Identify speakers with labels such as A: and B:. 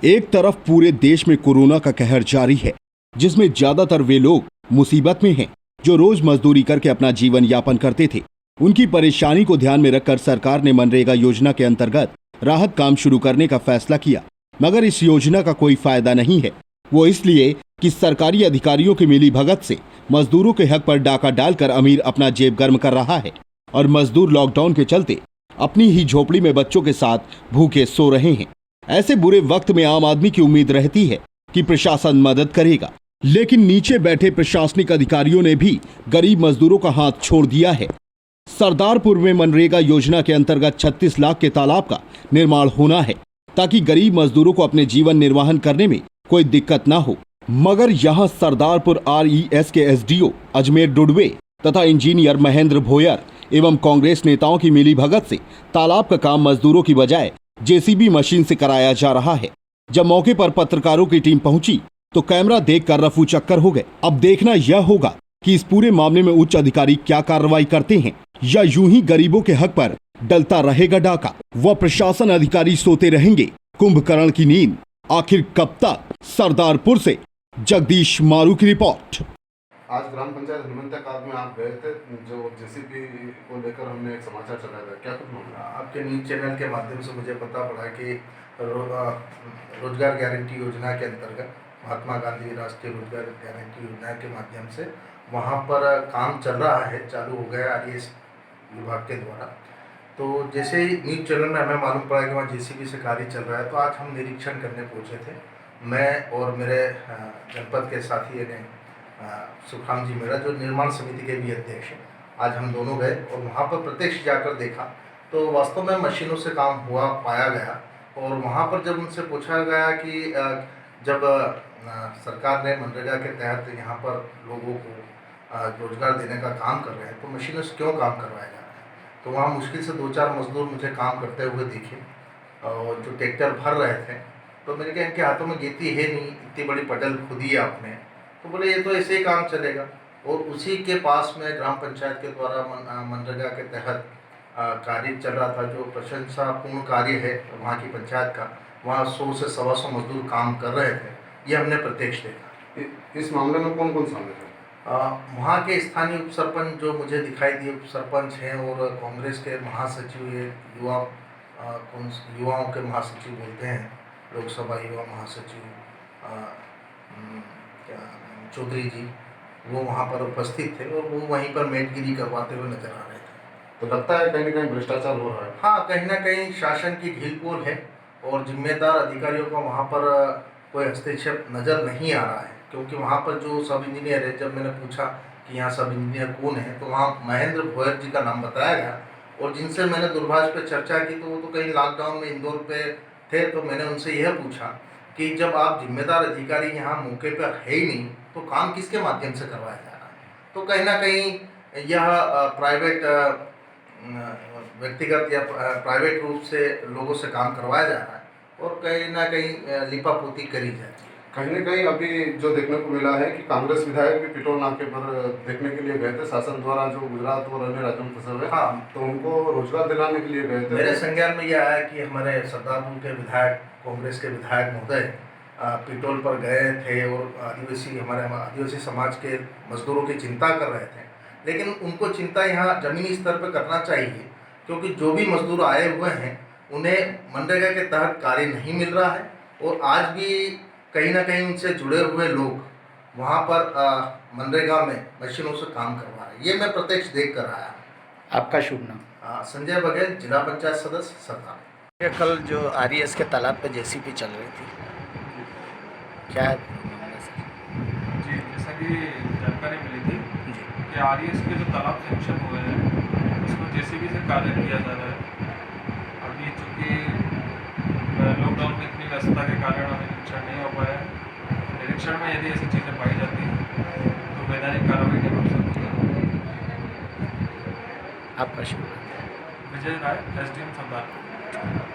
A: एक तरफ पूरे देश में कोरोना का कहर जारी है, जिसमें ज्यादातर वे लोग मुसीबत में हैं, जो रोज मजदूरी करके अपना जीवन यापन करते थे। उनकी परेशानी को ध्यान में रखकर सरकार ने मनरेगा योजना के अंतर्गत राहत काम शुरू करने का फैसला किया, मगर इस योजना का कोई फायदा नहीं है। वो इसलिए कि सरकारी अधिकारियों की मिलीभगत से मजदूरों के हक पर डाका डालकर अमीर अपना जेब गर्म कर रहा है और मजदूर लॉकडाउन के चलते अपनी ही झोपड़ी में बच्चों के साथ भूखे सो रहे हैं। ऐसे बुरे वक्त में आम आदमी की उम्मीद रहती है कि प्रशासन मदद करेगा, लेकिन नीचे बैठे प्रशासनिक अधिकारियों ने भी गरीब मजदूरों का हाथ छोड़ दिया है। सरदारपुर में मनरेगा योजना के अंतर्गत 36 लाख के तालाब का निर्माण होना है, ताकि गरीब मजदूरों को अपने जीवन निर्वाहन करने में कोई दिक्कत ना हो। मगर यहाँ सरदारपुर RES के SDO अजमेर डुडवे तथा इंजीनियर महेंद्र भोयर एवं कांग्रेस नेताओं की मिलीभगत से तालाब का काम मजदूरों की बजाय JCB मशीन से कराया जा रहा है। जब मौके पर पत्रकारों की टीम पहुंची तो कैमरा देखकर रफू चक्कर हो गए। अब देखना यह होगा कि इस पूरे मामले में उच्च अधिकारी क्या कार्रवाई करते हैं या यूं ही गरीबों के हक पर डलता रहेगा डाका। वह प्रशासन अधिकारी सोते रहेंगे कुंभकर्ण की नींद आखिर कब तक। सरदारपुर से जगदीश मारू की रिपोर्ट।
B: आज ग्राम पंचायत हनुमंता काग में आप गए थे, जो JCB को लेकर हमने एक समाचार चलाया था, क्या कुछ मामला?
C: आपके न्यूज़ चैनल के माध्यम से मुझे पता पड़ा कि रोजगार गारंटी योजना के अंतर्गत महात्मा गांधी राष्ट्रीय रोजगार गारंटी योजना के माध्यम से वहाँ पर काम चल रहा है, चालू हो गया RES विभाग के द्वारा। तो जैसे ही न्यूज़ चैनल में हमें मालूम पड़ा कि वहाँ JCB से कार्य चल रहा है, तो आज हम निरीक्षण करने पहुँचे थे। मैं और मेरे जनपद के साथी ने सुखराम जी मेरा, जो निर्माण समिति के भी अध्यक्ष हैं, आज हम दोनों गए और वहाँ पर प्रत्यक्ष जाकर देखा तो वास्तव में मशीनों से काम हुआ पाया गया। और वहाँ पर जब उनसे पूछा गया कि जब सरकार ने मनरेगा के तहत यहाँ पर लोगों को रोजगार देने का काम कर रहे हैं, तो मशीनों से क्यों काम करवाया जा रहा है, तो वहाँ मुश्किल से 2-4 मजदूर मुझे काम करते हुए दिखे और जो ट्रैक्टर भर रहे थे। तो मैंने कहा इनके हाथों में गेती है नहीं, इतनी बड़ी पटल खुदी है आपने, तो बोले ये तो ऐसे ही काम चलेगा। और उसी के पास में ग्राम पंचायत के द्वारा मनरेगा के तहत कार्य चल रहा था, जो प्रशंसापूर्ण कार्य है वहाँ की पंचायत का। वहाँ 100 से 125 मजदूर काम कर रहे थे, ये हमने प्रत्यक्ष देखा।
B: इस मामले में कौन कौन शामिल है?
C: वहाँ के स्थानीय उप सरपंच जो मुझे दिखाई दिए उप सरपंच हैं, और कांग्रेस के महासचिव, युवाओं के महासचिव बोलते हैं, लोकसभा युवा महासचिव चौधरी जी, वो वहाँ पर उपस्थित थे और वो वहीं पर मेटगिरी करवाते हुए नजर आ रहे थे।
B: तो लगता है कहीं ना कहीं भ्रष्टाचार हो रहा है।
C: हाँ, कहीं ना कहीं शासन की ढील है और जिम्मेदार अधिकारियों का वहाँ पर कोई हस्तक्षेप नज़र नहीं आ रहा है। क्योंकि वहाँ पर जो सब इंजीनियर है, जब मैंने पूछा कि यहाँ सब इंजीनियर कौन है, तो वहाँ महेंद्र भोयर जी का नाम बताया गया। और जिनसे मैंने दूरभाष पे चर्चा की तो वो तो कहीं लॉकडाउन में इंदौर पे थे। तो मैंने उनसे यह पूछा कि जब आप जिम्मेदार अधिकारी यहाँ मौके पर है ही नहीं, तो काम किसके माध्यम से करवाया जा रहा है। तो कहीं ना कहीं यह प्राइवेट व्यक्तिगत या प्राइवेट रूप से लोगों से काम करवाया जा रहा है और कहीं ना कहीं लिपापोती करी जाती है।
B: कहीं ना कहीं अभी जो देखने को मिला है कि कांग्रेस विधायक भी पिटोल नाके पर देखने के लिए गए थे, शासन द्वारा जो गुजरात और अन्य राज्यों में फंसे हुए।
C: हाँ,
B: तो उनको रोजगार दिलाने के लिए गए थे।
C: मेरे संज्ञान में यह आया कि हमारे सरदारपुर के विधायक, कांग्रेस के विधायक महोदय पिटोल पर गए थे और हमारे आदिवासी समाज के मजदूरों की चिंता कर रहे थे। लेकिन उनको चिंता यहाँ जमीनी स्तर पर करना चाहिए, क्योंकि जो भी मजदूर आए हुए हैं उन्हें मनरेगा के तहत कार्य नहीं मिल रहा है और आज भी कहीं ना कहीं उनसे जुड़े हुए लोग वहाँ पर मनरेगा में मशीनों से काम करवा रहे हैं। ये मैं प्रत्यक्ष देख कर आया।
D: आपका शुभ नाम?
C: संजय बघेल, जिला पंचायत सदस्य सरदार।
D: कल जो RES के तालाब पे JCB चल रही थी, क्या
E: जी, जैसा कि जानकारी मिली थी कि RES के जो तालाब सेक्शन हुए हैं उसमें JCB से कार्य किया जा रहा है। अभी चूँकि लॉकडाउन में इतनी व्यस्तता के कारण हमें निरीक्षण नहीं हो पाया है। निरीक्षण में यदि ऐसी चीज़ें पाई जाती हैं तो वैधानिक कार्रवाई नहीं हो सकती है।
D: आपका शुभ?
E: विजय राय, SDM सरदारपुर।